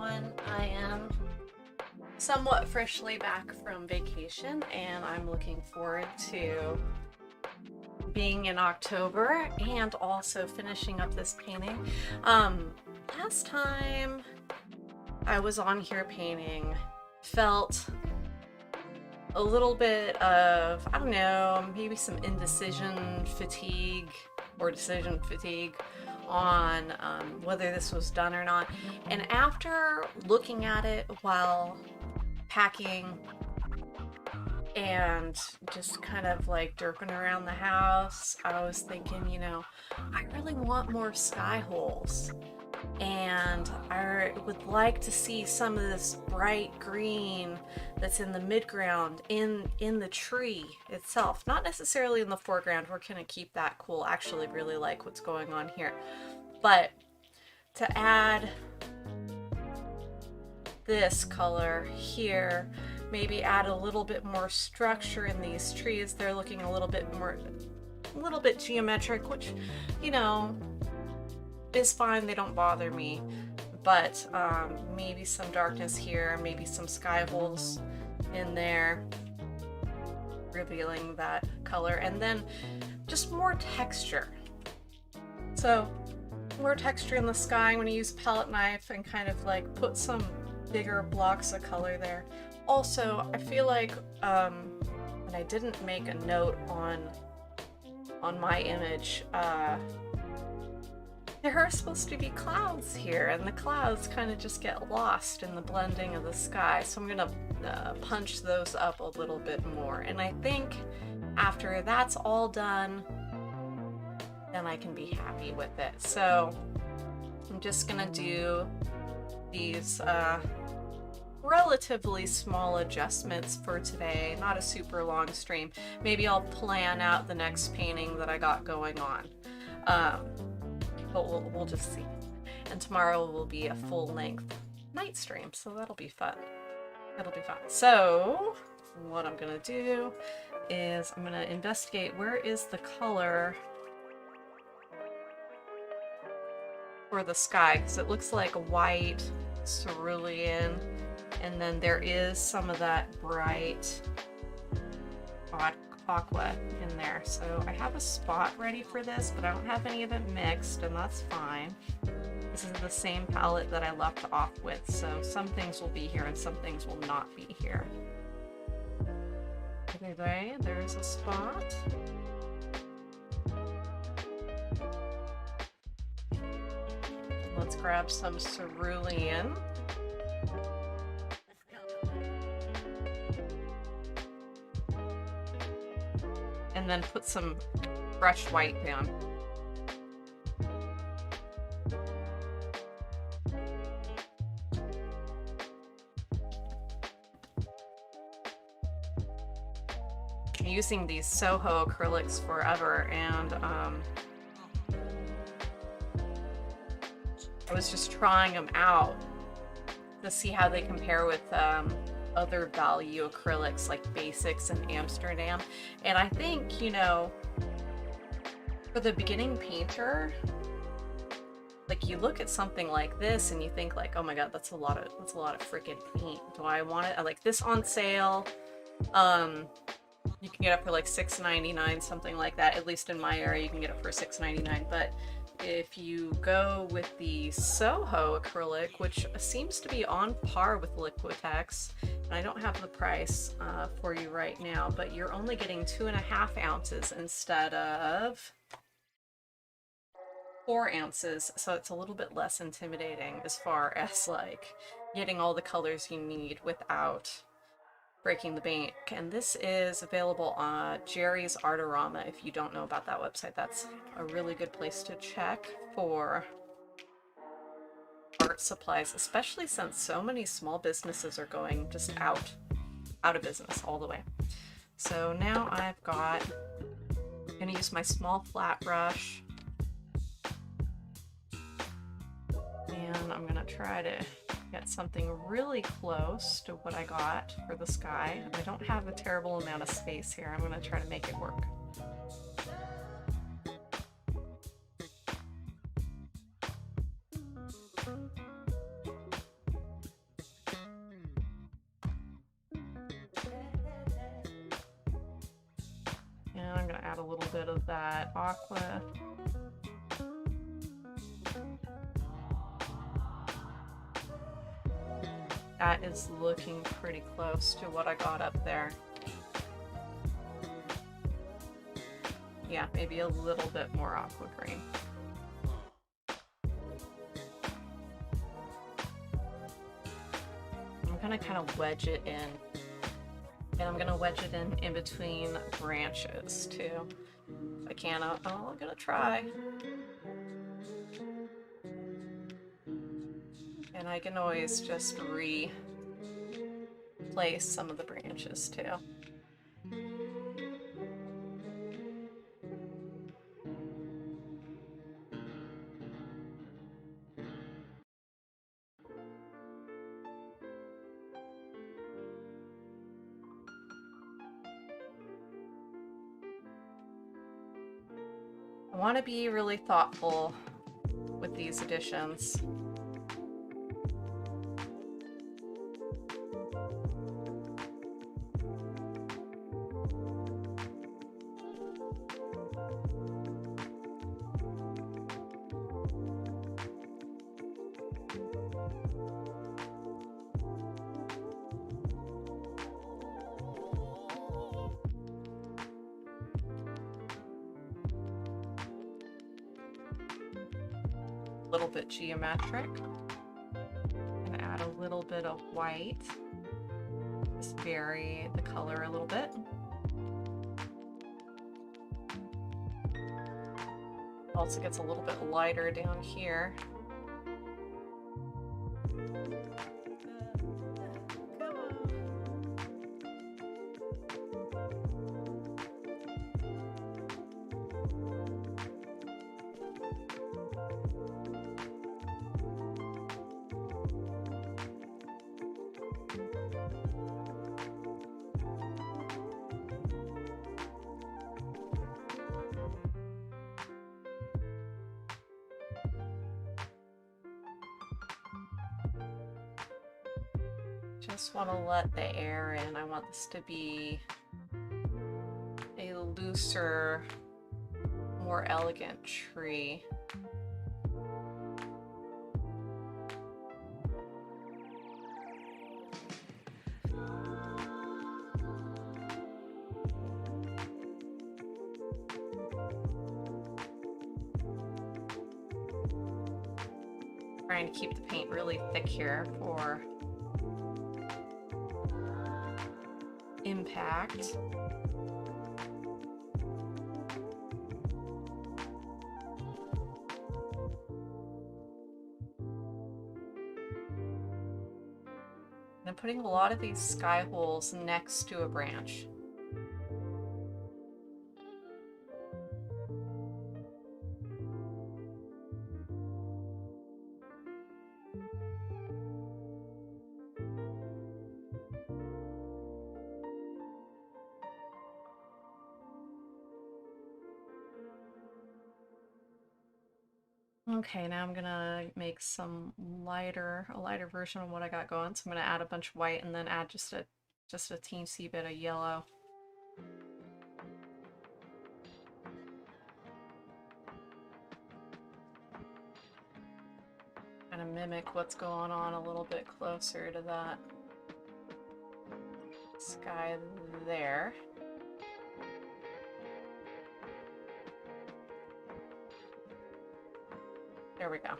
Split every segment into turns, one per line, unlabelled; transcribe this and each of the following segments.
everyone. I am somewhat freshly back from vacation and I'm looking forward to being in October and also finishing up this painting. Last time I was on here painting, felt a little bit of, I don't know, maybe some indecision fatigue or decision fatigue on whether this was done or not. And after looking at it while packing and just kind of like derping around the house, I was thinking, you know, I really want more sky holes. And I would like to see some of this bright green that's in the midground in the tree itself, not necessarily in the foreground. We're gonna keep that cool. I actually really like what's going on here, but to add this color here, maybe add a little bit more structure in these trees. They're looking a little bit geometric, which, you know, is fine. They don't bother me, but maybe some darkness here, maybe some sky holes in there, revealing that color, and then just more texture. So more texture in the sky. I'm going to use a palette knife and kind of like put some bigger blocks of color there. Also, I feel like, and I didn't make a note on my image, there are supposed to be clouds here, and the clouds kind of just get lost in the blending of the sky, so I'm gonna punch those up a little bit more. And I think after that's all done, then I can be happy with it. So I'm just gonna do these relatively small adjustments for today, not a super long stream. Maybe I'll plan out the next painting that I got going on. But we'll just see. And tomorrow will be a full-length night stream, so that'll be fun. It'll be fun. So what I'm gonna do is I'm gonna investigate where is the color for the sky, because it looks like a white cerulean, and then there is some of that bright aqua in there. So I have a spot ready for this, but I don't have any of it mixed, and that's fine. This is the same palette that I left off with, so some things will be here and some things will not be here. Anyway, there's a spot. Let's grab some cerulean. And then put some brushed white down. I'm using these Soho acrylics forever, and I was just trying them out to see how they compare with other value acrylics like Basics and Amsterdam. And I think, you know, for the beginning painter, like, you look at something like this and you think like, oh my god, that's a lot of freaking paint. Do I want it? Like, this on sale, you can get it for like $6.99, something like that. At least in my area you can get it for $6.99. But if you go with the Soho acrylic, which seems to be on par with Liquitex, and I don't have the price for you right now, but you're only getting 2.5 ounces instead of 4 ounces, so it's a little bit less intimidating as far as like getting all the colors you need without breaking the bank. And this is available on Jerry's Artorama. If you don't know about that website, that's a really good place to check for art supplies, especially since so many small businesses are going just out of business all the way. So now I'm gonna use my small flat brush, and I'm gonna try to get something really close to what I got for the sky. I don't have a terrible amount of space here. I'm gonna try to make it work. I'm gonna add a little bit of that aqua. That is looking pretty close to what I got up there. Yeah, maybe a little bit more aqua green. I'm gonna kind of wedge it in. And I'm gonna wedge it in between branches too. If I can, I'm gonna try. And I can always just replace some of the branches too. I want to be really thoughtful with these additions. A little bit geometric, and add a little bit of white. Just vary the color a little bit. Also gets a little bit lighter down here. Just want to let the air in. I want this to be a looser, more elegant tree. Trying to keep the paint really thick here for impact. And I'm putting a lot of these sky holes next to a branch. Okay, now I'm gonna make some a lighter version of what I got going. So I'm gonna add a bunch of white and then add just a teensy bit of yellow. Kind of mimic what's going on a little bit closer to that sky there. There we go.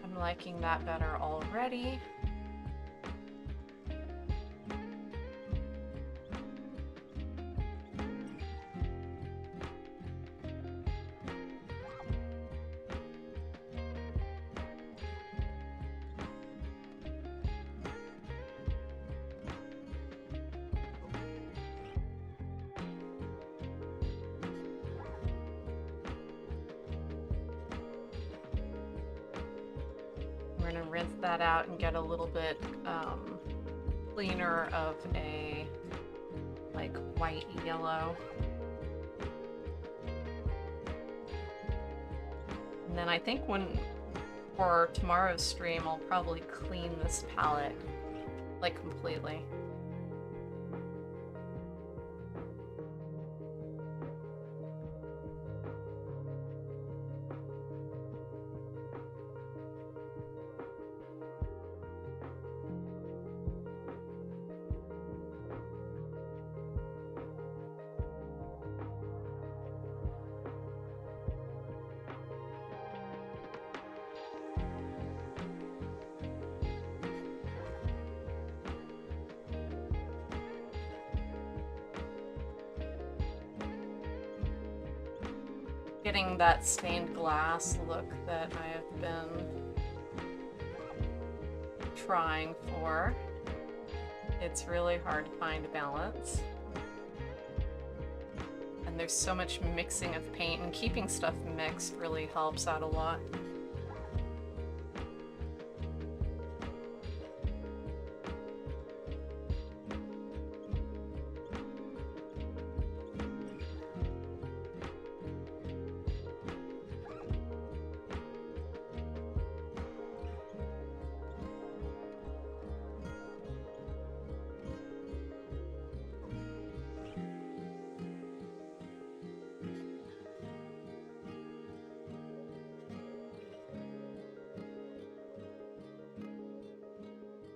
I'm liking that better already. We're gonna rinse that out and get a little bit cleaner of a like white yellow. And then I think when For tomorrow's stream, I'll probably clean this palette, like, completely. Getting that stained glass look that I have been trying for. It's really hard to find a balance. And there's so much mixing of paint, and keeping stuff mixed really helps out a lot.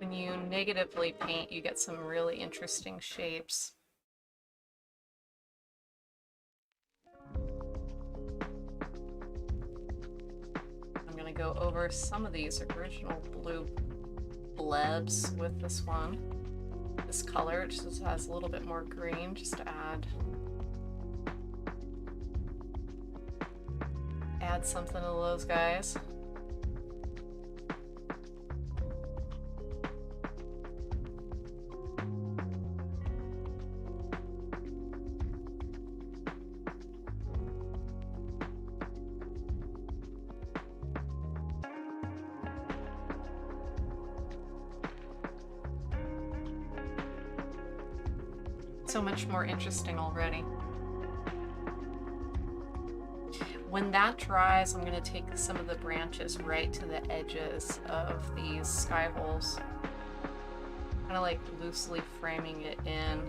When you negatively paint, you get some really interesting shapes. I'm gonna go over some of these original blue blebs with this one. This color, it just has a little bit more green, just to add something to those guys. So much more interesting already. When that dries, I'm going to take some of the branches right to the edges of these sky holes, kind of like loosely framing it in.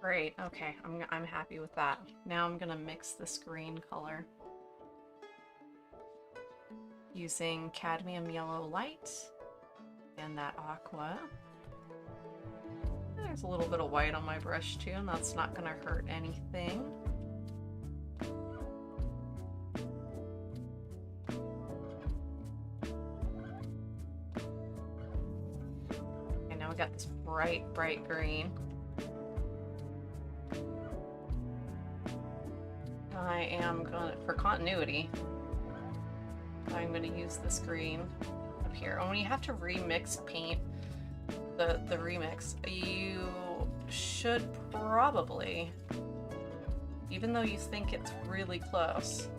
Great, okay, I'm happy with that. Now I'm gonna mix this green color using cadmium yellow light and that aqua. There's a little bit of white on my brush too, and that's not gonna hurt anything. Okay, now we got this bright, bright green. I am gonna, for continuity, I'm gonna use this green up here. And when you have to remix paint, the remix, you should probably, even though you think it's really close,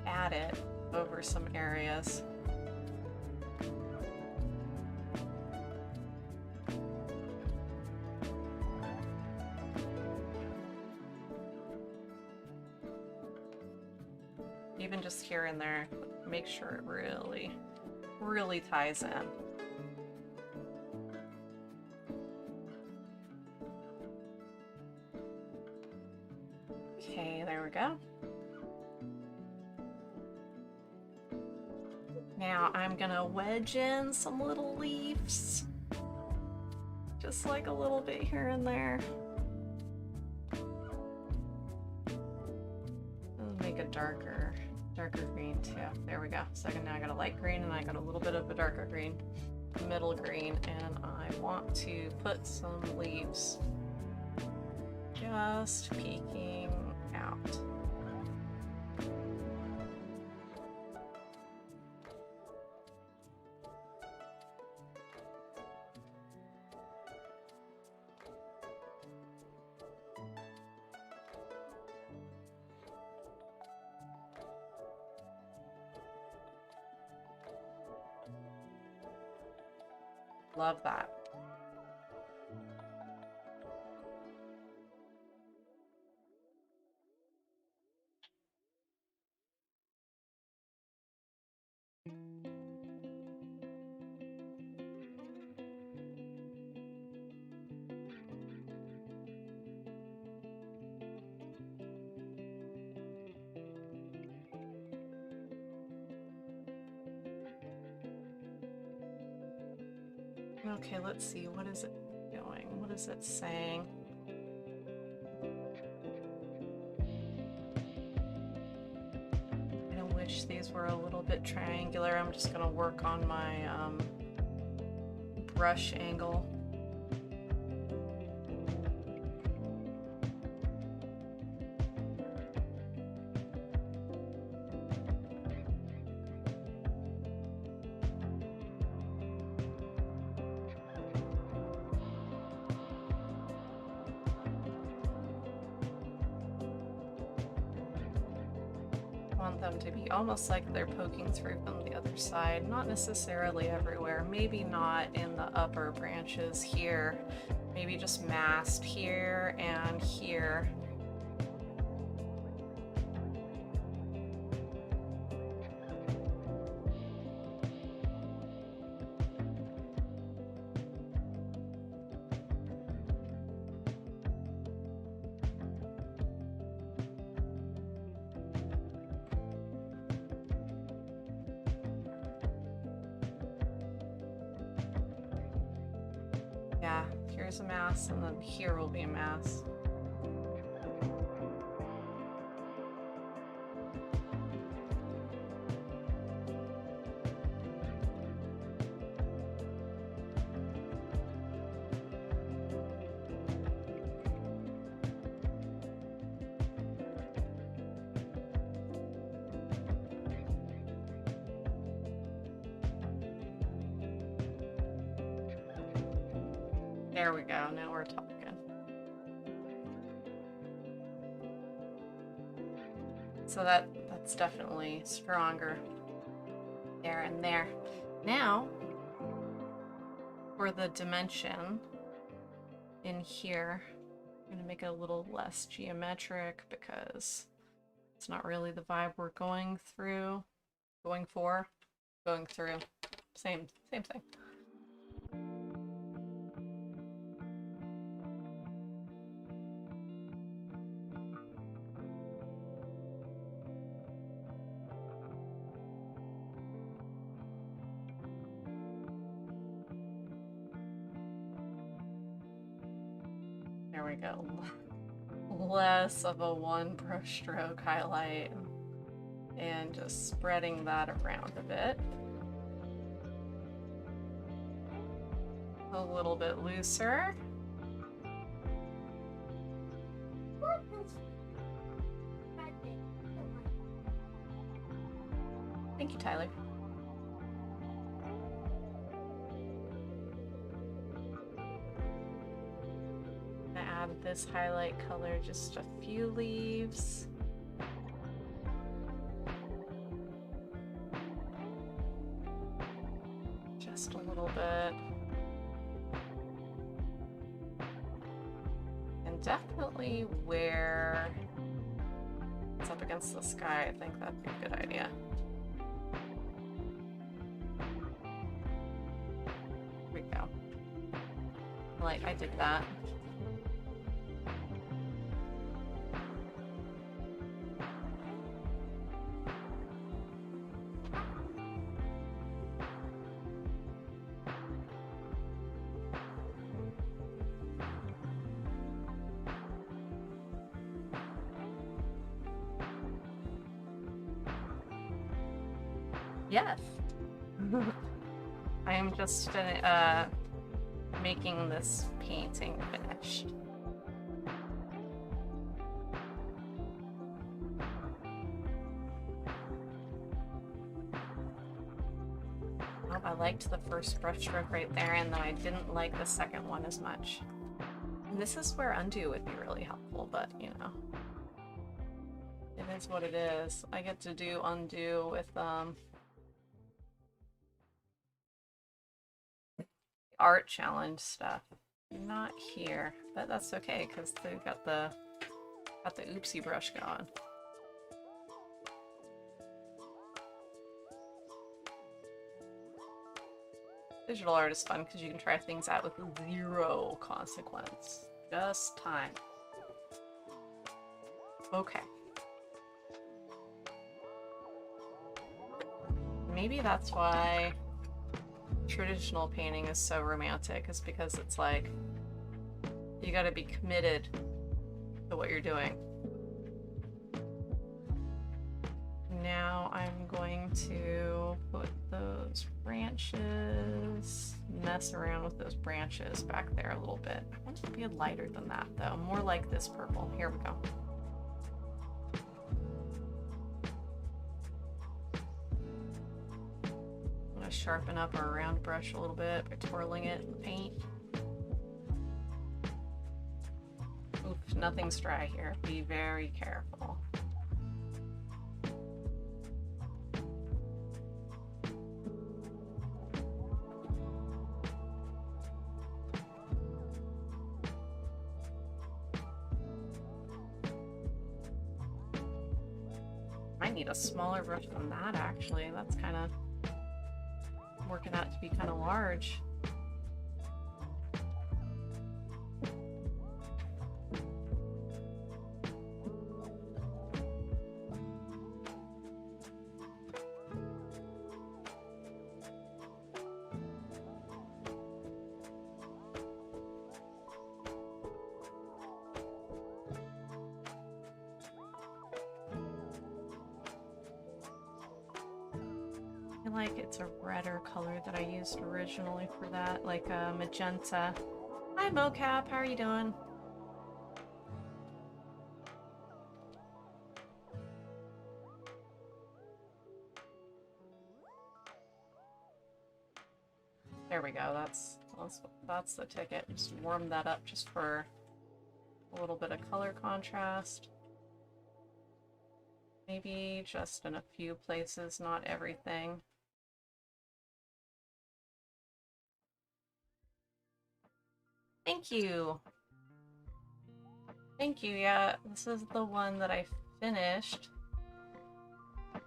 add it over some areas. Even just here and there, make sure it really ties in. we go. Now I'm gonna wedge in some little leaves. Just like a little bit here and there. I'll make a darker green too. There we go. So now I got a light green and I got a little bit of a darker green, middle green, and I want to put some leaves just peeking out. Love that. Okay, let's see. What is it doing? What is it saying? I wish these were a little bit triangular. I'm just gonna work on my brush angle. Want them to be almost like they're poking through from the other side, not necessarily everywhere, maybe not in the upper branches here, maybe just masked here and here. Yeah, here's a mass, and then here will be a mass. There we go, now we're talking. So that's definitely stronger there and there. Now, for the dimension in here, I'm gonna make it a little less geometric because it's not really the vibe we're going through. Going through. Same thing. There we go. Less of a one brush stroke highlight and just spreading that around a bit. A little bit looser. Thank you, Tyler. Add this highlight color, just a few leaves. Just a little bit. And definitely where it's up against the sky, I think that'd be a good idea. Here we go. Like, I did that. Yes. I am just making this painting finished. Oh, I liked the first brushstroke right there, and then I didn't like the second one as much. And this is where undo would be really helpful, but you know, it is what it is. I get to do undo with art challenge stuff. Not here, but that's okay because they've got the oopsie brush going. Digital art is fun because you can try things out with 0 consequence. Just time. Okay. Maybe that's why traditional painting is so romantic, is because it's like you gotta be committed to what you're doing. Now I'm going to put those branches, mess around with those branches back there a little bit. I want it to be lighter than that though, more like this purple. Here we go. I'm gonna sharpen up our round brush a little bit by twirling it in the paint. Oof, nothing's dry here. Be very careful. Might need a smaller brush than that actually. That's kind of working out to be kind of large. Like it's a redder color that I used originally for that, like a magenta. Hi Mocap, how are you doing? There we go, that's the ticket. Just warm that up just for a little bit of color contrast. Maybe just in a few places, not everything. Thank you. Thank you, yeah, this is the one that I finished.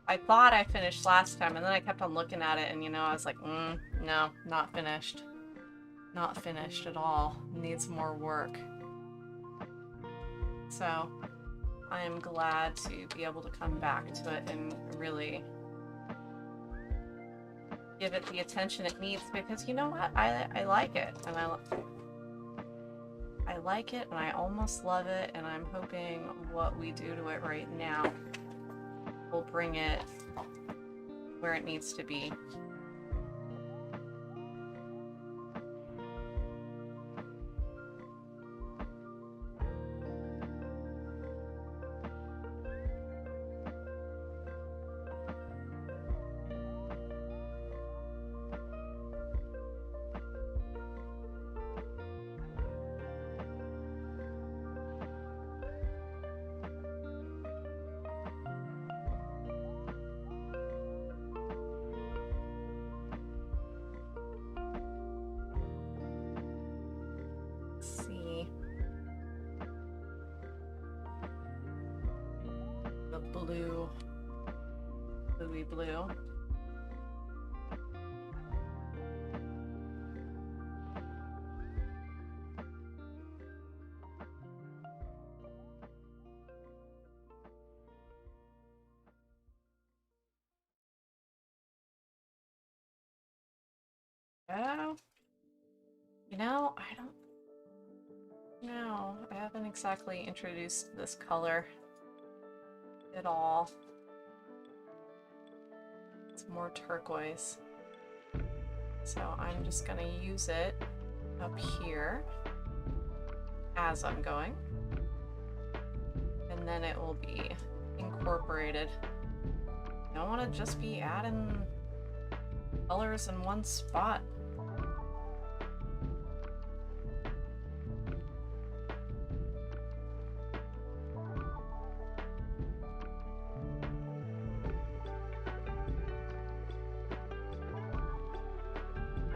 I thought I finished last time, and then I kept on looking at it, and you know, I was like, no, not finished. Not finished at all. Needs more work. So, I am glad to be able to come back to it and really give it the attention it needs, because you know what? I like it, and I like it, and I almost love it, and I'm hoping what we do to it right now will bring it where it needs to be. Bluey blue. Oh, you know, I don't know. I haven't exactly introduced this color at all. It's more turquoise. So I'm just gonna use it up here as I'm going. And then it will be incorporated. I don't want to just be adding colors in one spot.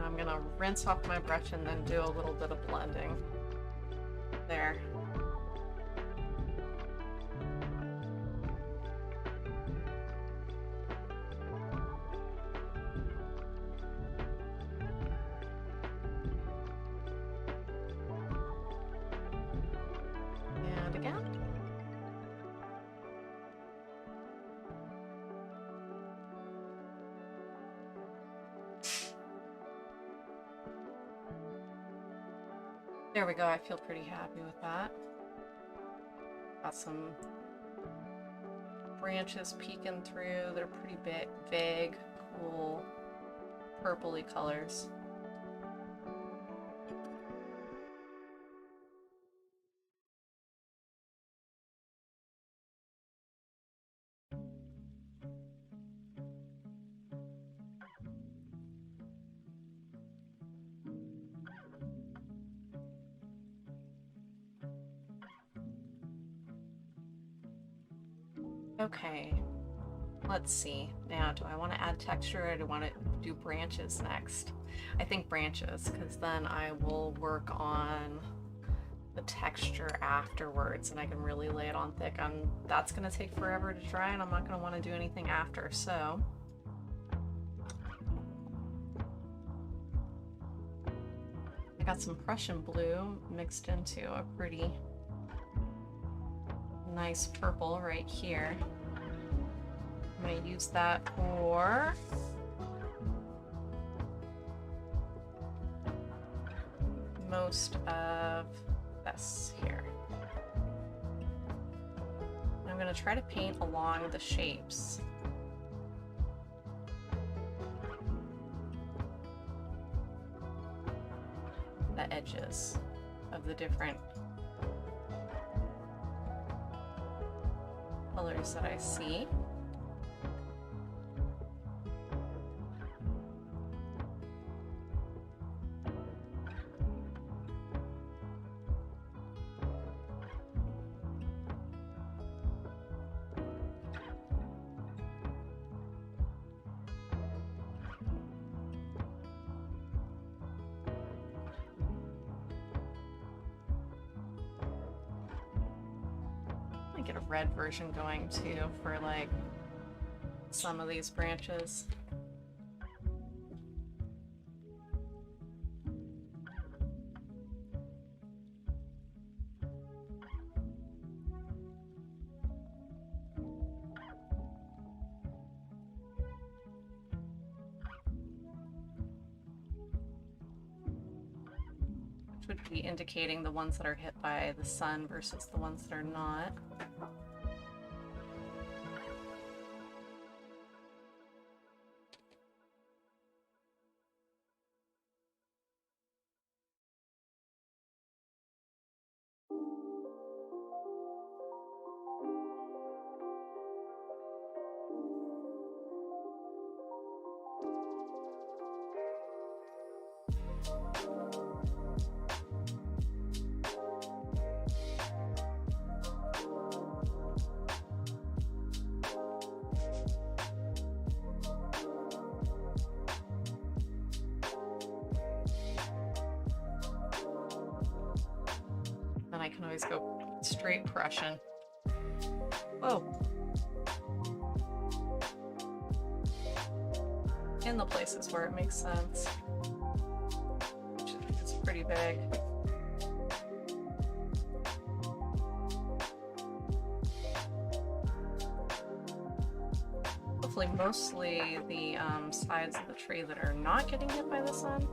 I'm gonna rinse off my brush and then do a little bit of blending. There. And again. There we go, I feel pretty happy with that. Got some branches peeking through. They're pretty big, vague, cool, purpley colors. Okay, let's see. Now, do I want to add texture or do I want to do branches next? I think branches, because then I will work on the texture afterwards and I can really lay it on thick. That's going to take forever to dry and I'm not going to want to do anything after, so. I got some Prussian blue mixed into a pretty nice purple right here. I'm going to use that for most of this here. I'm going to try to paint along the shapes. The edges of the different colors that I see. Get a red version going too for like some of these branches. Which would be indicating the ones that are hit by the sun versus the ones that are not. Then I can always go straight Prussian. Whoa. In the places where it makes sense. Which is pretty big. Hopefully mostly the sides of the tree that are not getting hit by the sun.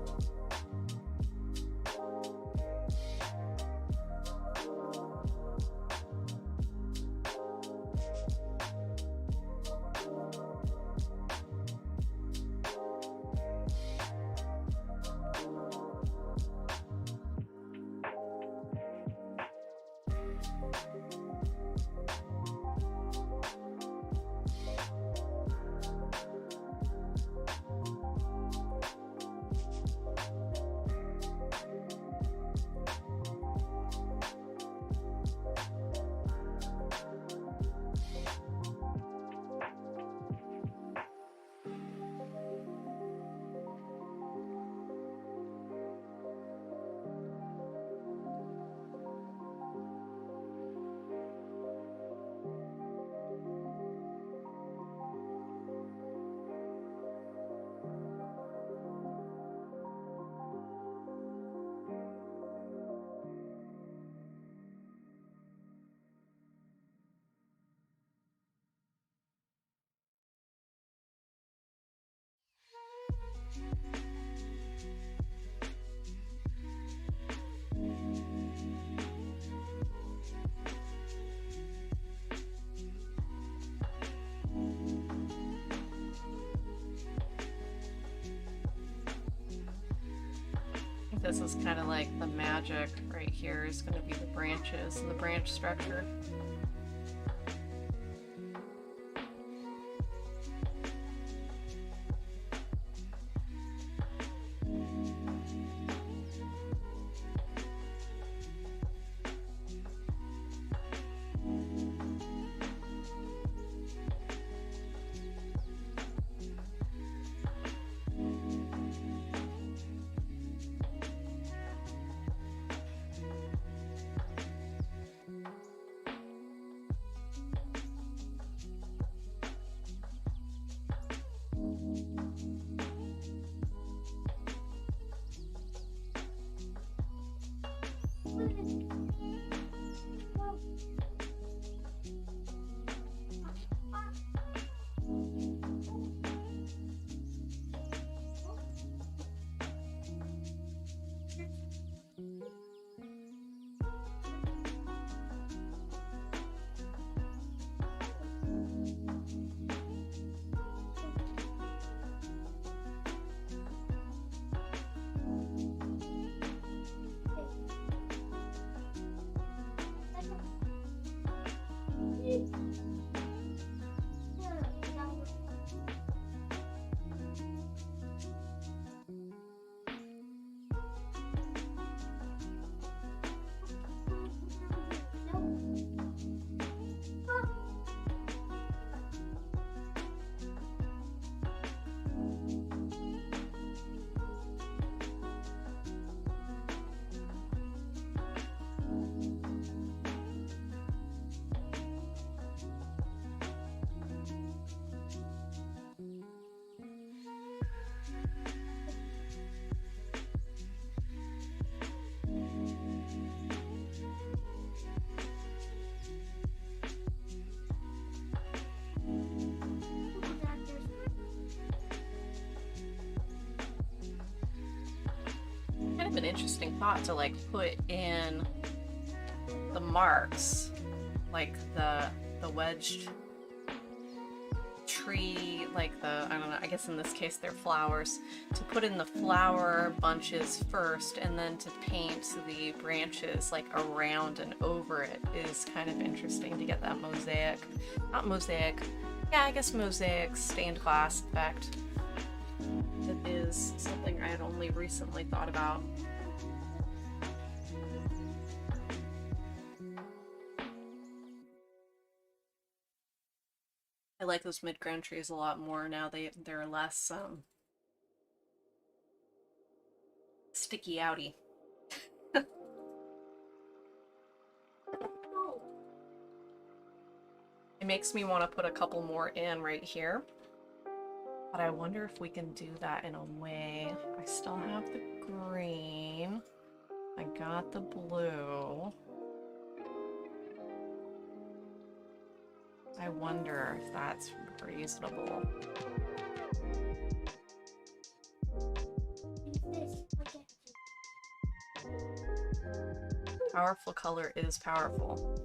this is kind of like the magic right here is going to be the branches and the branch structure. Kind of an interesting thought to like put in the marks, like the wedged tree, like the, I don't know, I guess in this case they're flowers, to put in the flower bunches first and then to paint the branches like around and over it is kind of interesting to get that mosaic, not mosaic, yeah, I guess mosaic stained glass effect. It is something I had only recently thought about. I like those mid-ground trees a lot more now. They're less sticky outy. It makes me want to put a couple more in right here. But I wonder if we can do that in a way. I still have the green. I got the blue. I wonder if that's reasonable. Powerful color is powerful.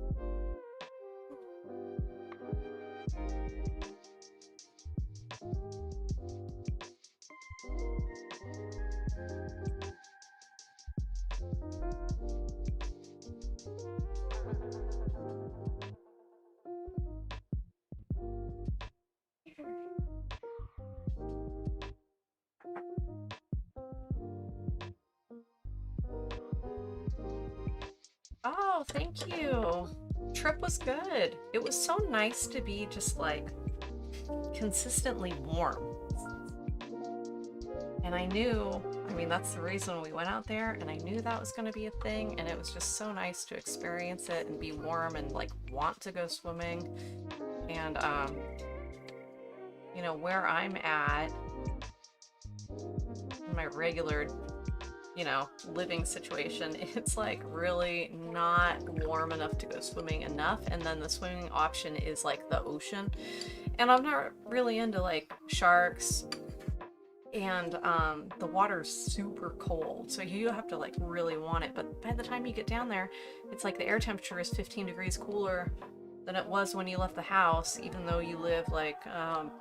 Oh, thank you. Trip was good. It was so nice to be just like consistently warm. And I knew, I mean, that's the reason we went out there, and I knew that was going to be a thing, and it was just so nice to experience it and be warm and like want to go swimming. And you know, where I'm at in my regular, you know, living situation, it's like really not warm enough to go swimming enough, and then the swimming option is like the ocean, and I'm not really into like sharks, and the water's super cold, so you have to like really want it. But by the time you get down there, it's like the air temperature is 15 degrees cooler than it was when you left the house, even though you live like a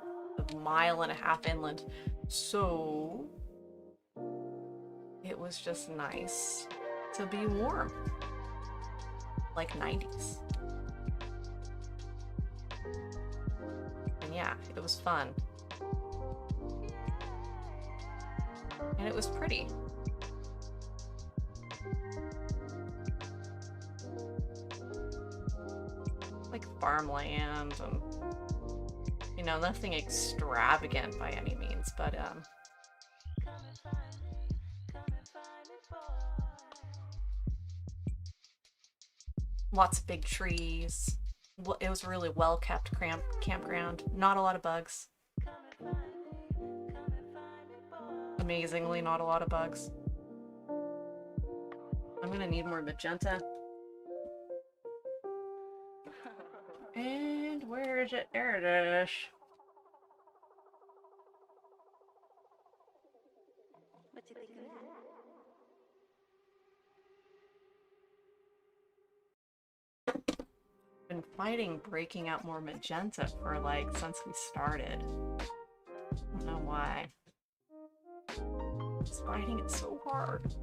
mile and a half inland. So it was just nice to be warm. Like 90s. And yeah, it was fun. And it was pretty. Like farmland and, you know, nothing extravagant by any means, but lots of big trees. It was a really well kept campground. Not a lot of bugs. Amazingly, not a lot of bugs. I'm gonna need more magenta. And where is it? There it is.
What do you think of that?
Been fighting breaking out more magenta for like since we started. I don't know why. Just fighting it so hard.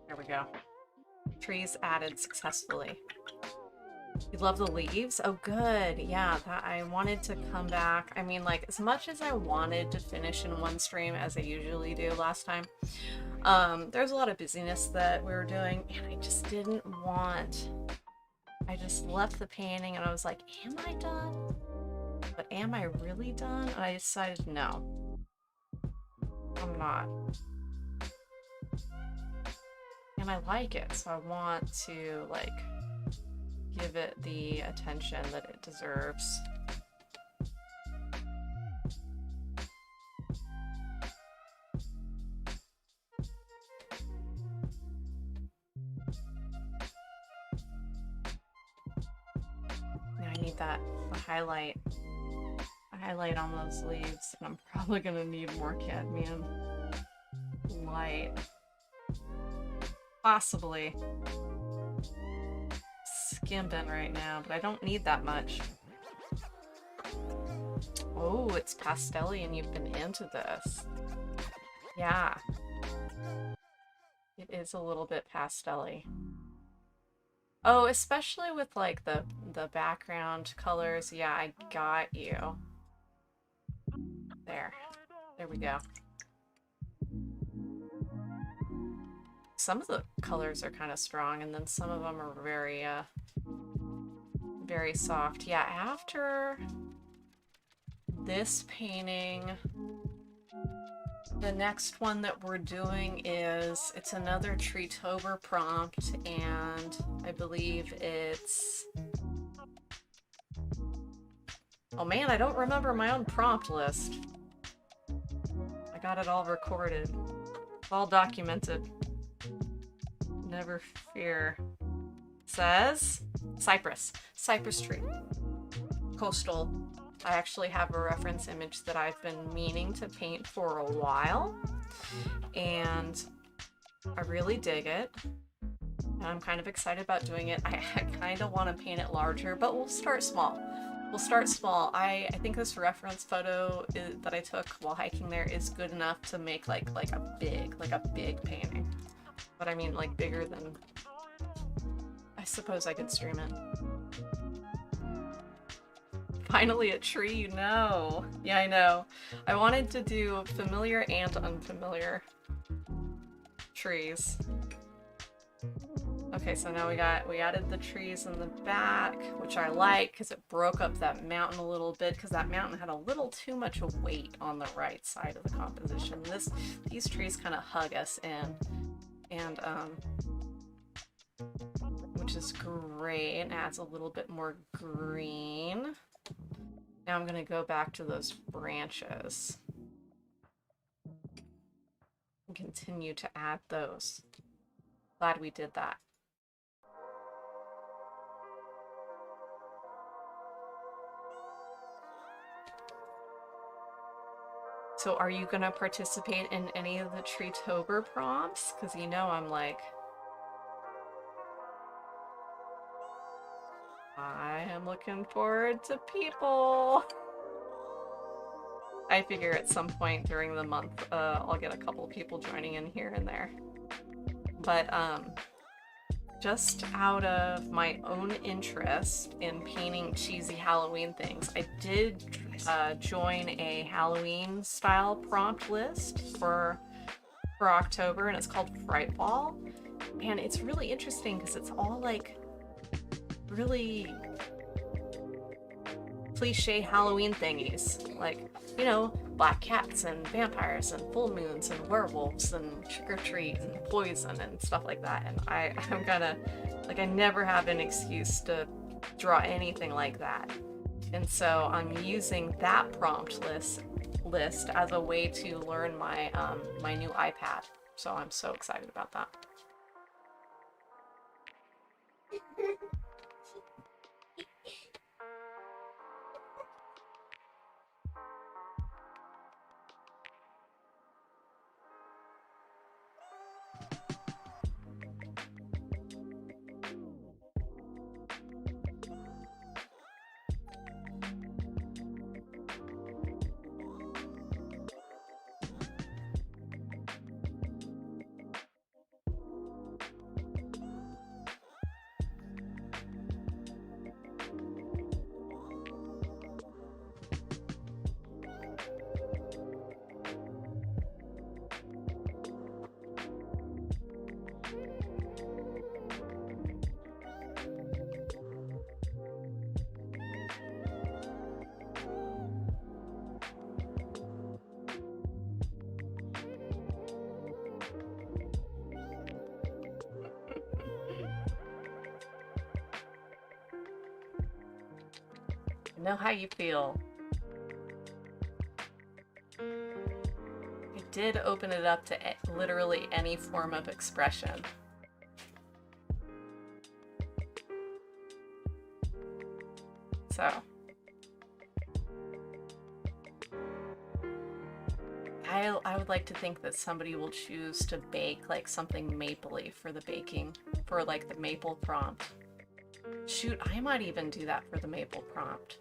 There we go. Trees added successfully. You love the leaves? Oh, good. Yeah, that I wanted to come back. I mean, like, as much as I wanted to finish in one stream, as I usually do last time, there's a lot of busyness that we were doing, and I just didn't want... I just left the painting, and I was like, am I done? But am I really done? And I decided, no. I'm not. And I like it, so I want to, like, give it the attention that it deserves. Now I need that, the highlight on those leaves, and I'm probably gonna need more cadmium light. Possibly. Skimping right now, but I don't need that much. Oh, it's pastel-y and you've been into this. Yeah. It is a little bit pastel-y. Oh, especially with like the background colors. Yeah, I got you. There. There we go. Some of the colors are kind of strong, and then some of them are very, very soft. Yeah, after this painting, the next one that we're doing is, it's another Treetober prompt, and I believe it's... Oh man, I don't remember my own prompt list. I got it all recorded. It's all documented. Never fear. Says cypress. Cypress tree. Coastal. I actually have a reference image that I've been meaning to paint for a while. And I really dig it. And I'm kind of excited about doing it. I kind of want to paint it larger, but we'll start small. We'll start small. I think this reference photo that I took while hiking there is good enough to make like a big painting. But I mean, like, bigger than... I suppose I could stream it. Finally a tree, you know. Yeah, I know. I wanted to do familiar and unfamiliar trees. Okay, so now we added the trees in the back, which I like because it broke up that mountain a little bit, because that mountain had a little too much weight on the right side of the composition. These trees kind of hug us in, and which is great. It adds a little bit more green. Now I'm gonna go back to those branches and continue to add those. Glad we did that. So are you gonna participate in any of the Treetober prompts? Because you know I'm like, I am looking forward to people. I figure at some point during the month, I'll get a couple people joining in here and there. But just out of my own interest in painting cheesy Halloween things, I did join a Halloween style prompt list for October, and it's called Frightfall. And it's really interesting because it's all like really cliche Halloween thingies, like, you know, black cats and vampires and full moons and werewolves and trick-or-treat and poison and stuff like that. And I'm gonna, like, I never have an excuse to draw anything like that. And so I'm using that prompt list as a way to learn my my new iPad. So I'm so excited about that. I know how you feel. It did open it up to literally any form of expression. So I would like to think that somebody will choose to bake like something mapley for the baking, for like the maple prompt. Shoot, I might even do that for the maple prompt.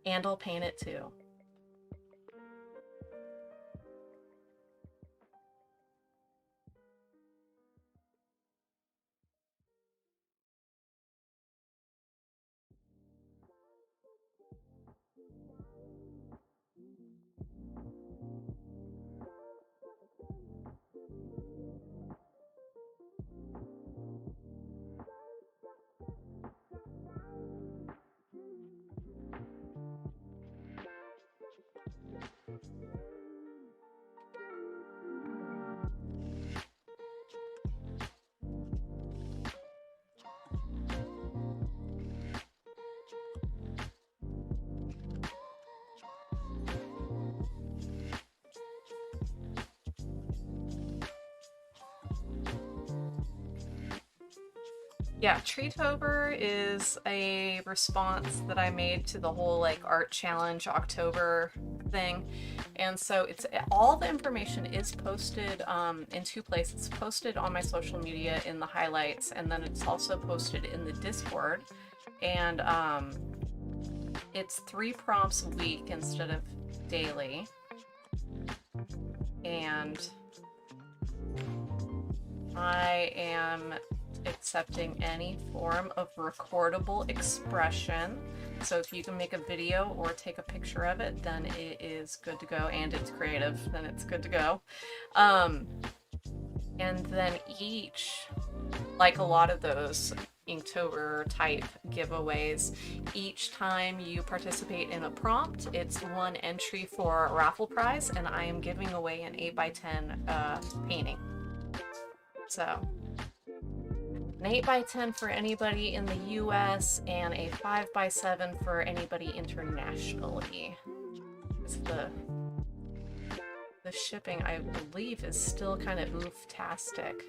And I'll paint it too. Yeah, Treetober is a response that I made to the whole like art challenge October thing. And so it's all the information is posted in two places. It's posted on my social media in the highlights, and then it's also posted in the Discord. And it's 3 prompts a week instead of daily. And I am accepting any form of recordable expression. So if you can make a video or take a picture of it, then it is good to go, and it's creative, then it's good to go. And then each, like a lot of those Inktober type giveaways, each time you participate in a prompt, it's one entry for a raffle prize, and I am giving away an 8x10 painting. So an 8x10 for anybody in the US and a 5x7 for anybody internationally. The shipping, I believe, is still kind of oof-tastic.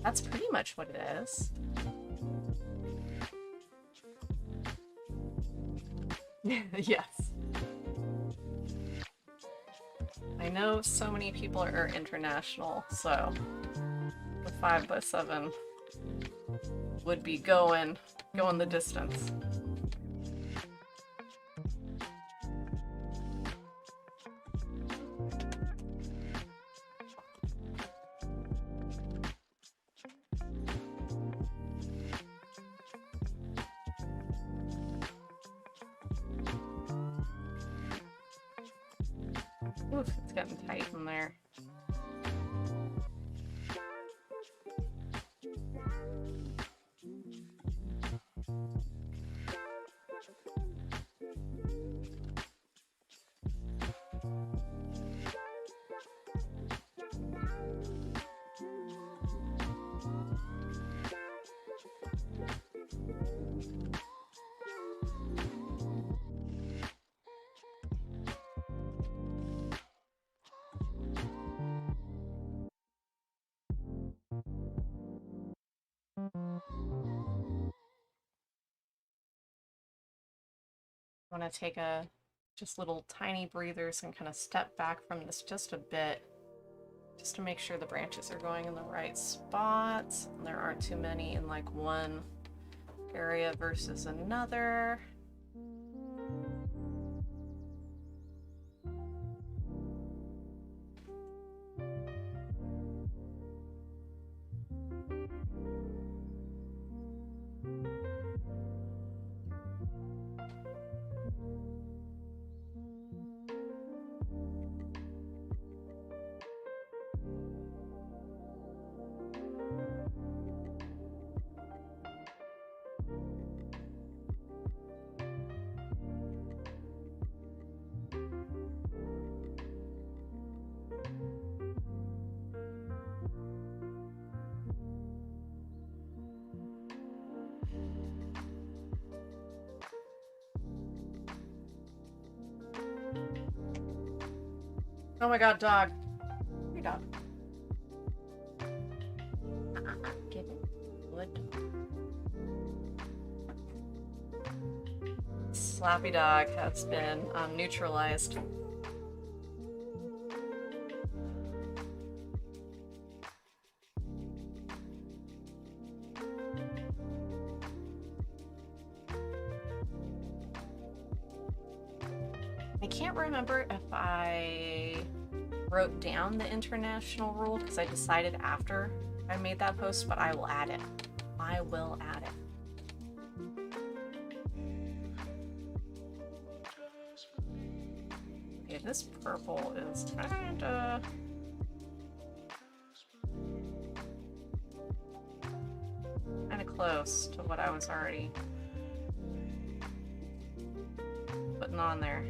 That's pretty much what it is. Yes. I know so many people are international, so the 5x7 would be going the distance. Oof, it's getting tight in there. I want to take just little tiny breathers and kind of step back from this just a bit, just to make sure the branches are going in the right spots and there aren't too many in like one area versus another. Oh my god, dog. Hey, dog. Get it. Good. Slappy dog has been neutralized. I can't remember if I wrote down the international rule because I decided after I made that post, but I will add it. I will add it. Okay, this purple is kinda... close to what I was already putting on there.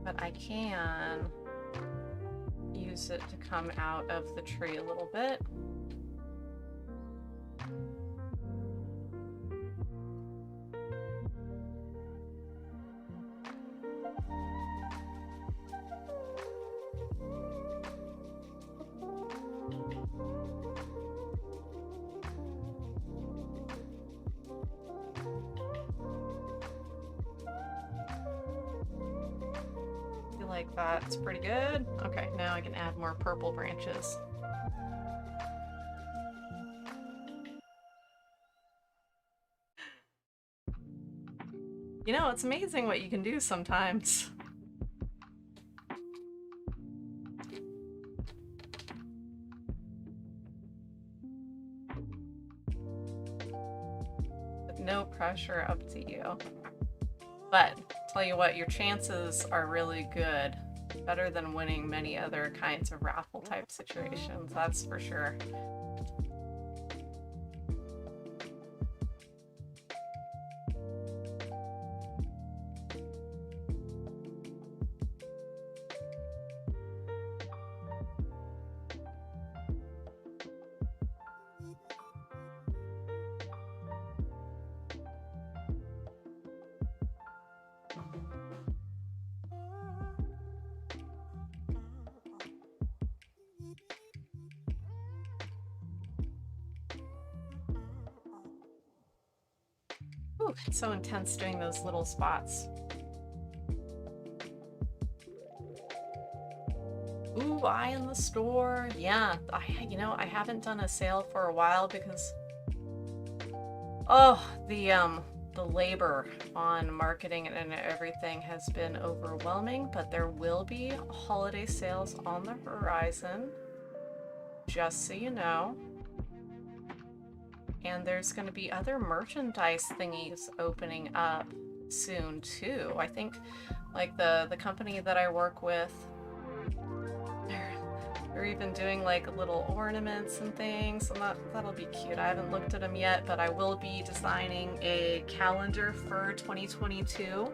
But I can use it to come out of the tree a little bit. Like that's pretty good. Okay, now I can add more purple branches. You know, it's amazing what you can do sometimes. With no pressure, up to you. But tell you what, your chances are really good. Better than winning many other kinds of raffle type situations, that's for sure. Ooh, it's so intense doing those little spots. Ooh, eye in the store. Yeah, I haven't done a sale for a while because oh, the labor on marketing and everything has been overwhelming, but there will be holiday sales on the horizon, just so you know. And there's going to be other merchandise thingies opening up soon too. I think like the company that I work with, they're even doing like little ornaments and things, and that'll be cute. I haven't looked at them yet, but I will be designing a calendar for 2022,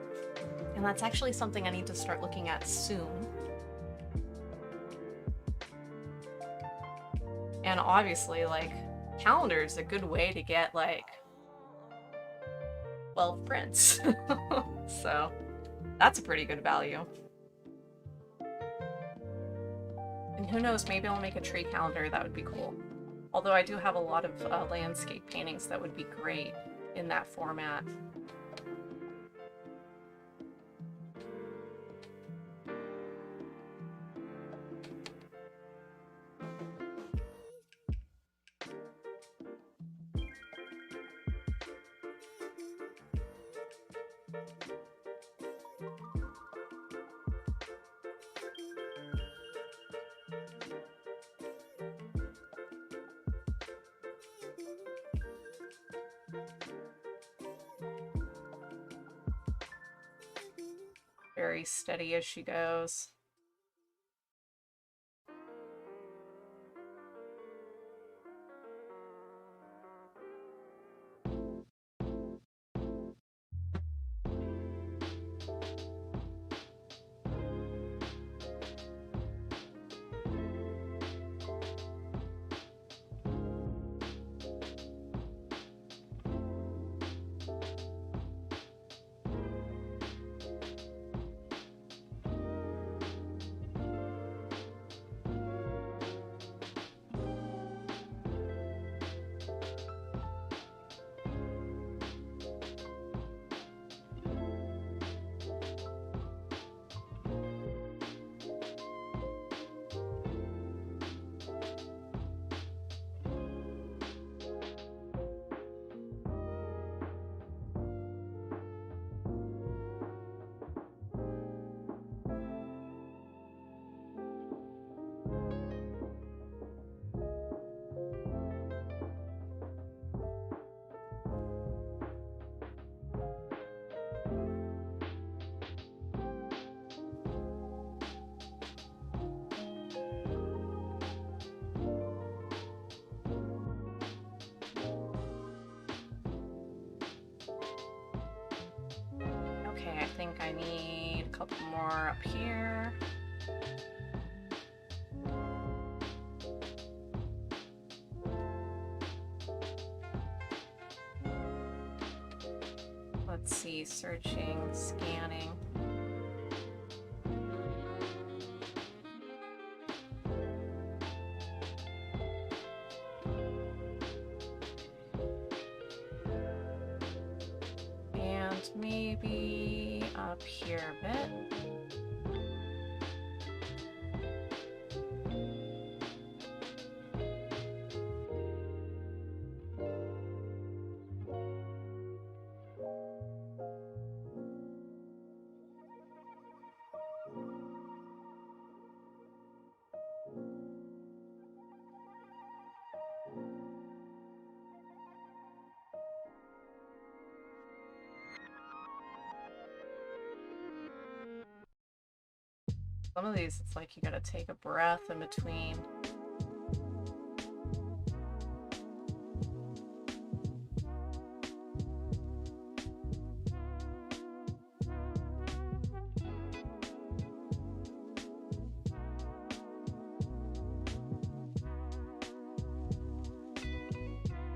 and that's actually something I need to start looking at soon. And obviously, like, calendar is a good way to get like 12 prints. So that's a pretty good value. And who knows, maybe I'll make a tree calendar. That would be cool. Although I do have a lot of landscape paintings that would be great in that format. Very steady as she goes. Okay, I think I need a couple more up here. Let's see, searching, scanning. And maybe up here a bit. Some of these, it's like you gotta take a breath in between.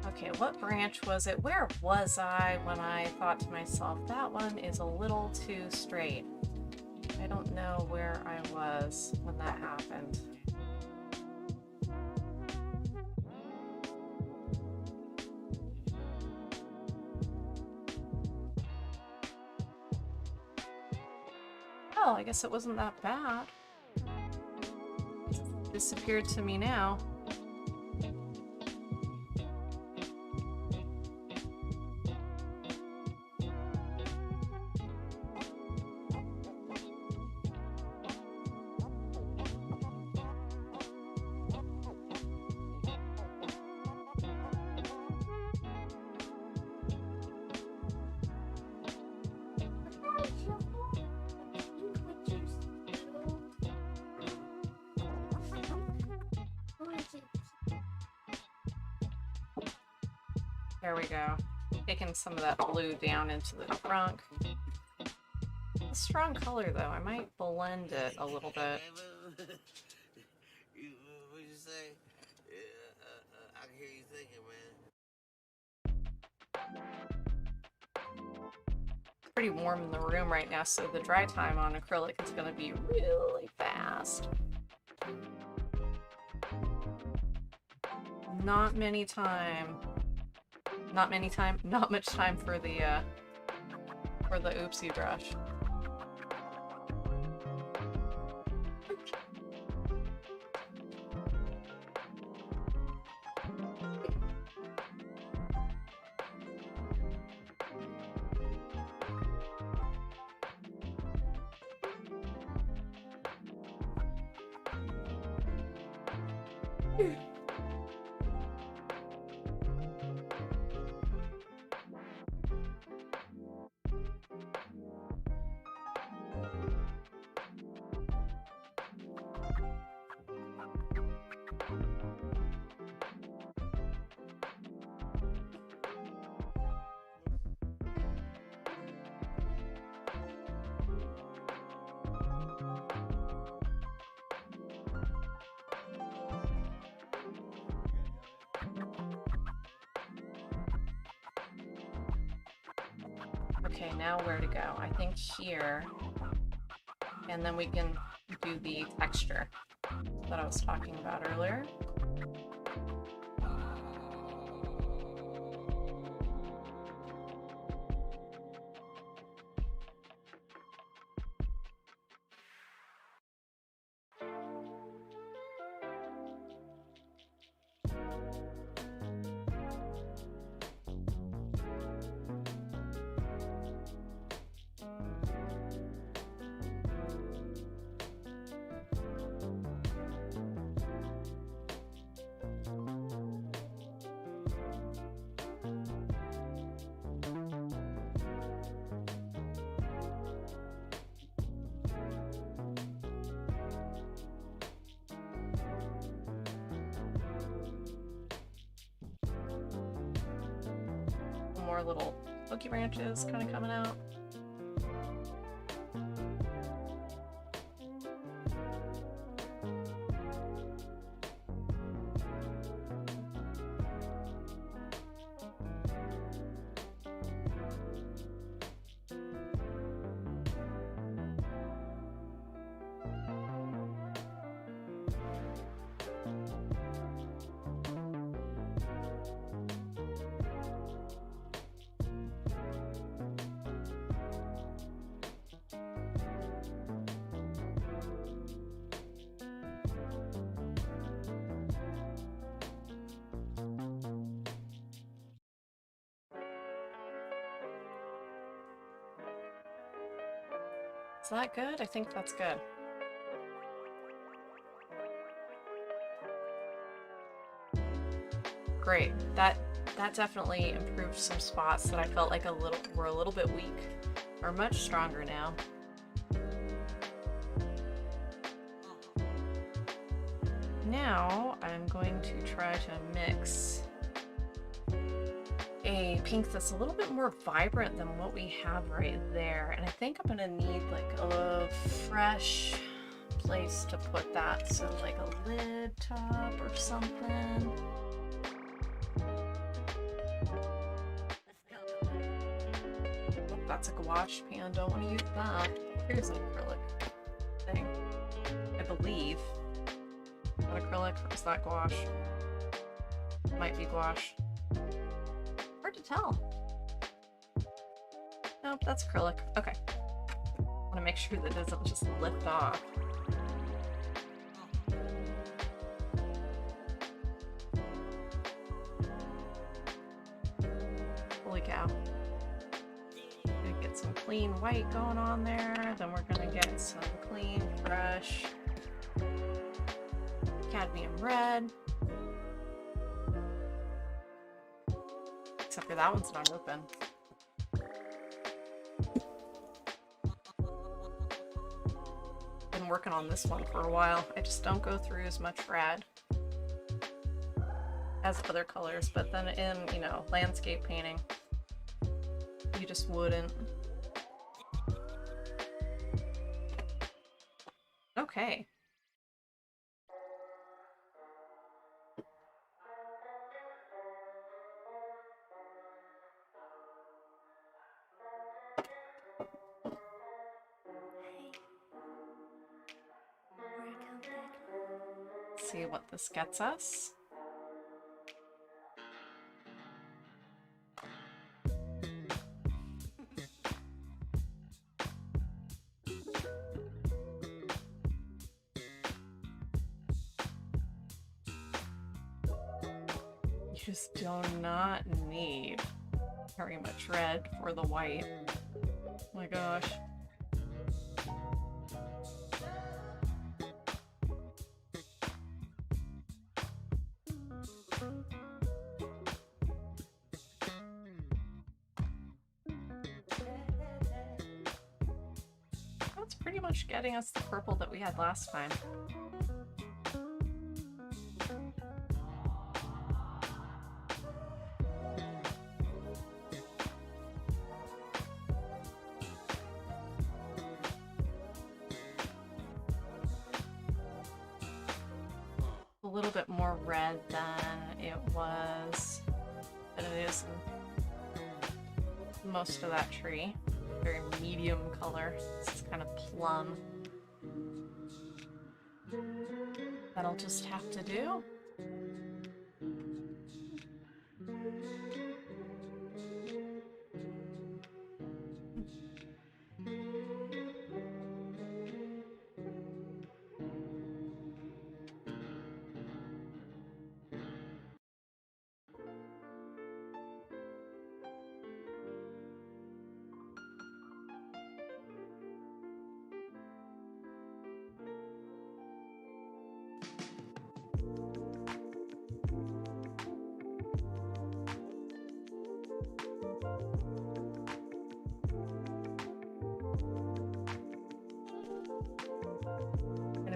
Okay, what branch was it? Where was I when I thought to myself, that one is a little too straight? I don't know where I was when that happened. Well, I guess it wasn't that bad. It's disappeared to me now. There we go. Taking some of that blue down into the trunk. A strong color though. I might blend it a little bit.
What you say? I can hear you thinking, man.
It's pretty warm in the room right now, so the dry time on acrylic is going to be really fast. Not much time for the oopsie brush. Okay, now where to go? I think here. And then we can do the texture that I was talking about earlier. More little pokey branches kind of coming out. Is that good? I think that's good. Great. That definitely improved some spots that I felt like were a little bit weak. Are much stronger now. now I'm going to try to mix a pink that's a little bit more vibrant than what we have right there. And I think I'm gonna need like a fresh place to put that. So like a lid top or something. Oh, that's a gouache pan, don't want to use that. Here's an acrylic thing, I believe. Is that acrylic or is that gouache? Might be gouache. Hard to tell. Nope, that's acrylic. Okay. I want to make sure that it doesn't just lift off. Holy cow. Gonna get some clean white going on there. Then we're gonna get some clean, fresh cadmium red. Except for that one's not open. Been working on this one for a while. I just don't go through as much red as other colors, but then in, you know, landscape painting, you just wouldn't. Okay.
Hey. Welcome back.
See what this gets us. You just do not need very much red for the white. Oh my gosh. That's pretty much getting us the purple that we had last time. A little bit more red than it was, than it is in most of that tree. Very medium color. This is kind of plum. That'll just have to do.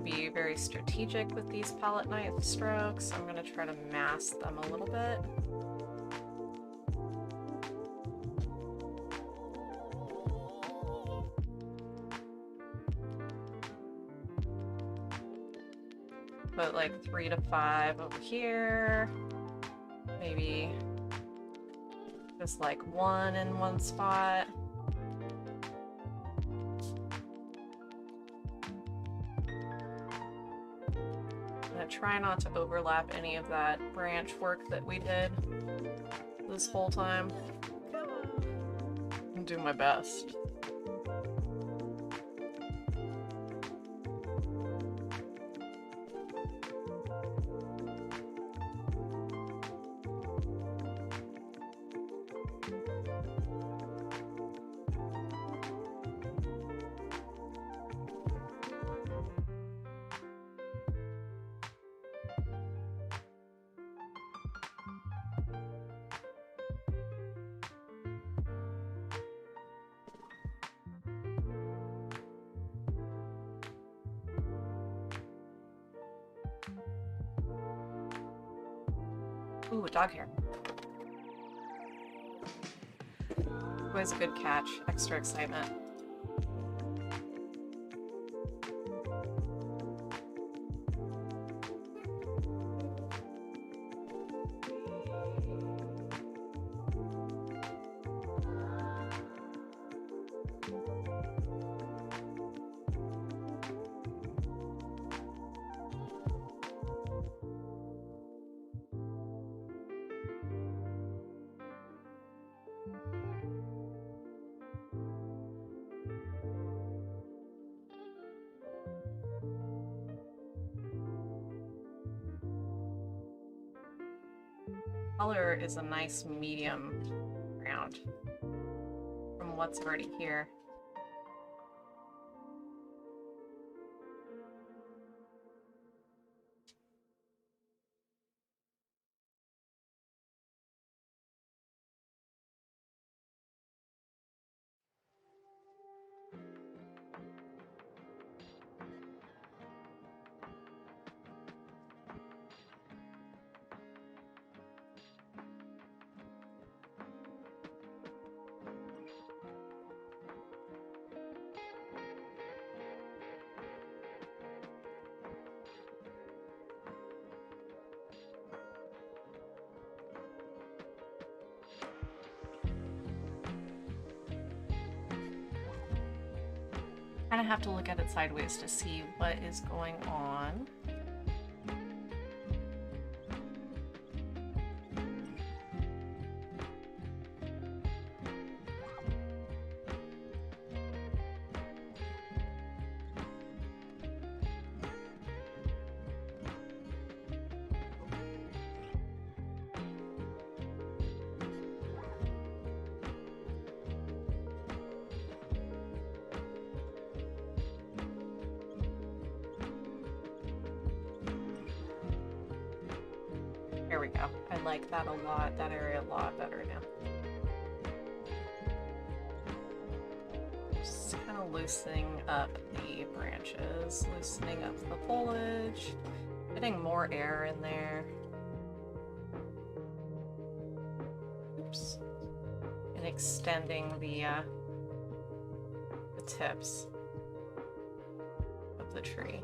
Be very strategic with these palette knife strokes. I'm going to try to mask them a little bit. Put like 3 to 5 over here. Maybe just like 1 in one spot. Try not to overlap any of that branch work that we did this whole time. I'll do my best. Ooh, a dog hair. Always a good catch. Extra excitement. Color is a nice medium ground from what's already here. Kind of have to look at it sideways to see what is going on. There we go. I like that a lot, that area a lot better now. Just kind of loosening up the branches, loosening up the foliage, getting more air in there. Oops. And extending the tips of the tree.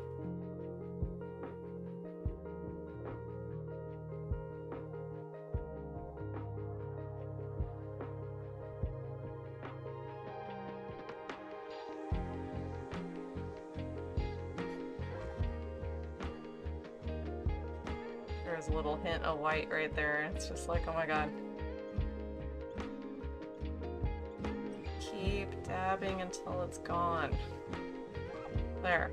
There's a little hint of white right there. It's just like, oh my god. Keep dabbing until it's gone. There.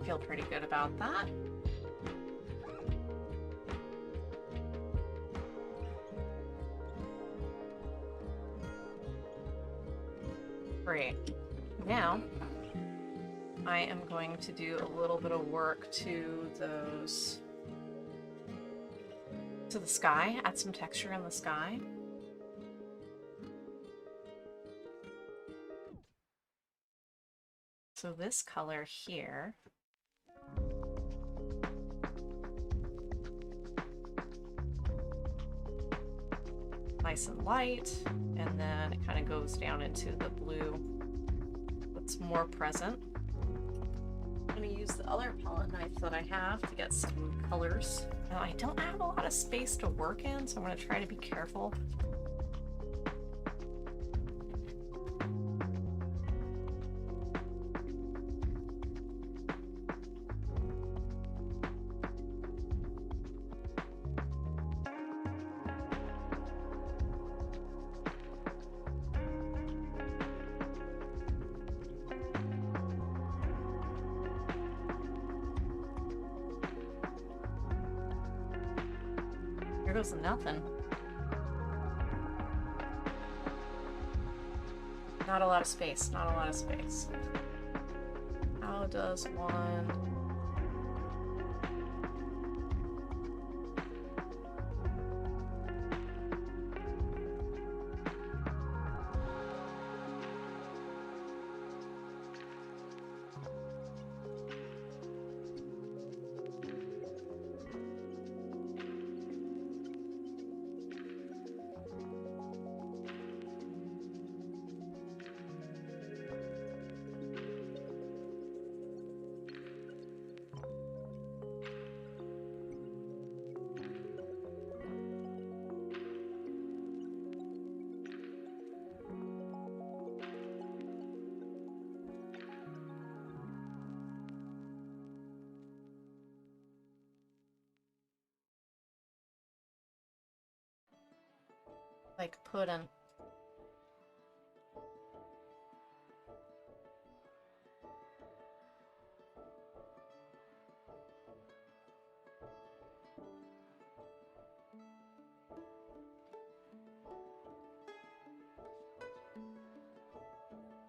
Feel pretty good about that. Great. Now, I am going to do a little bit of work to those, to the sky, add some texture in the sky. So this color here, nice and light, and then it kind of goes down into the blue that's more present. I'm going to use the other palette knife that I have to get some colors. Now, I don't have a lot of space to work in, so I'm going to try to be careful. Here goes nothing. Not a lot of space, not a lot of space. How does one... like pudding.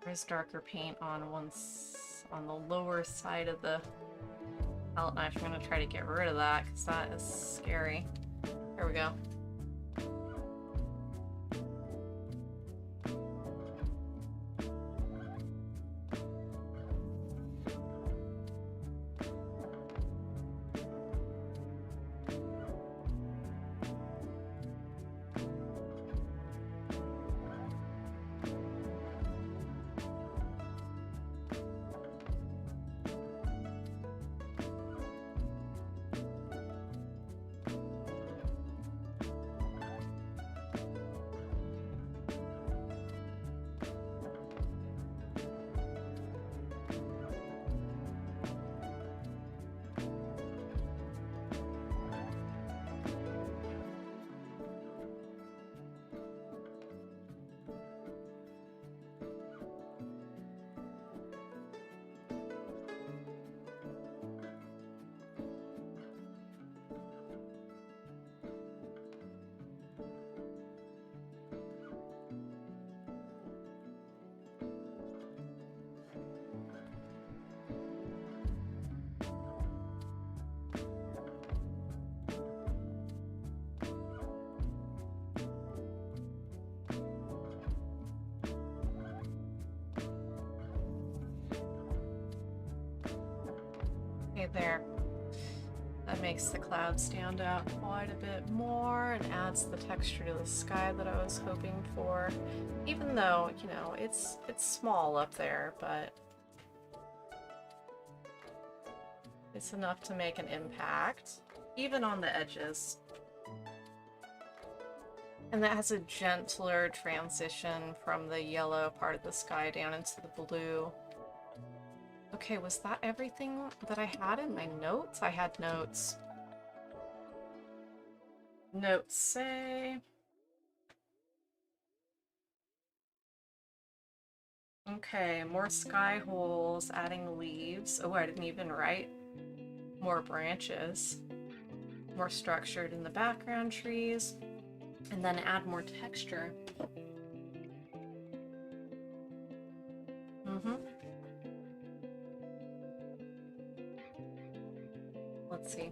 There's darker paint on on the lower side of the palette knife. I'm gonna try to get rid of that because that is scary. There we go. Okay, there. That makes the cloud stand out quite a bit more and adds the texture to the sky that I was hoping for. Even though, you know, it's small up there, but it's enough to make an impact, even on the edges. And that has a gentler transition from the yellow part of the sky down into the blue. Okay, was that everything that I had in my notes? I had notes. Notes say... Okay, more sky holes, adding leaves. Oh, I didn't even write. More branches. More structured in the background trees. And then add more texture. Let's see.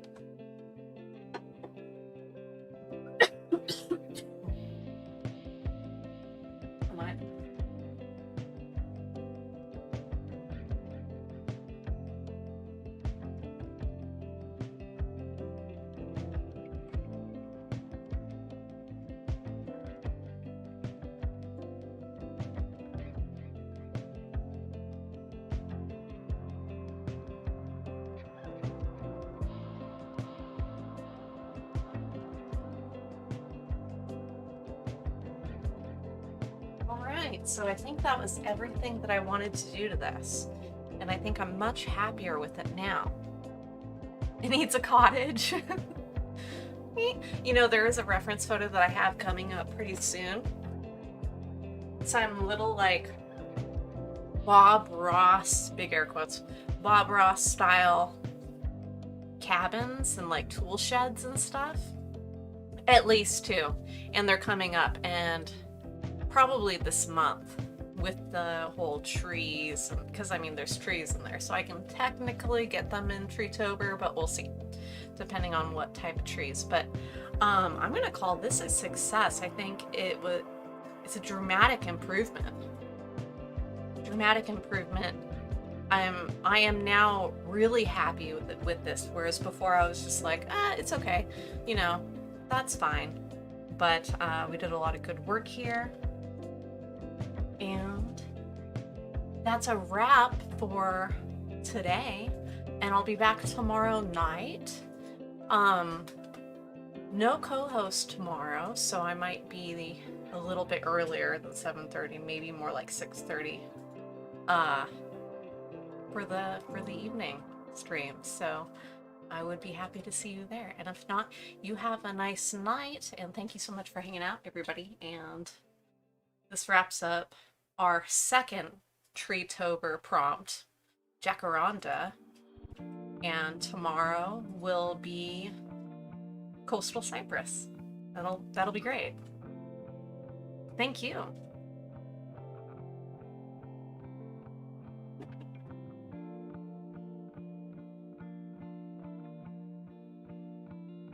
Come on. So I think that was everything that I wanted to do to this. And I think I'm much happier with it now. It needs a cottage. You know, there is a reference photo that I have coming up pretty soon. Some little, like, Bob Ross, big air quotes, Bob Ross style cabins and, like, tool sheds and stuff. At least two. And they're coming up, and probably this month with the whole trees, because I mean there's trees in there, so I can technically get them in Treetober, but we'll see, depending on what type of trees. But I'm gonna call this a success. I think it's a dramatic improvement. Dramatic improvement. I am now really happy with this, whereas before I was just like, it's okay, you know, that's fine. But we did a lot of good work here. And that's a wrap for today. And I'll be back tomorrow night. No co-host tomorrow, so I might be a little bit earlier than 7:30, maybe more like 6:30. For the evening stream. So I would be happy to see you there. And if not, you have a nice night, and thank you so much for hanging out, everybody. And this wraps up our second Treetober prompt, Jacaranda. And tomorrow will be Coastal Cyprus. That'll be great. Thank you.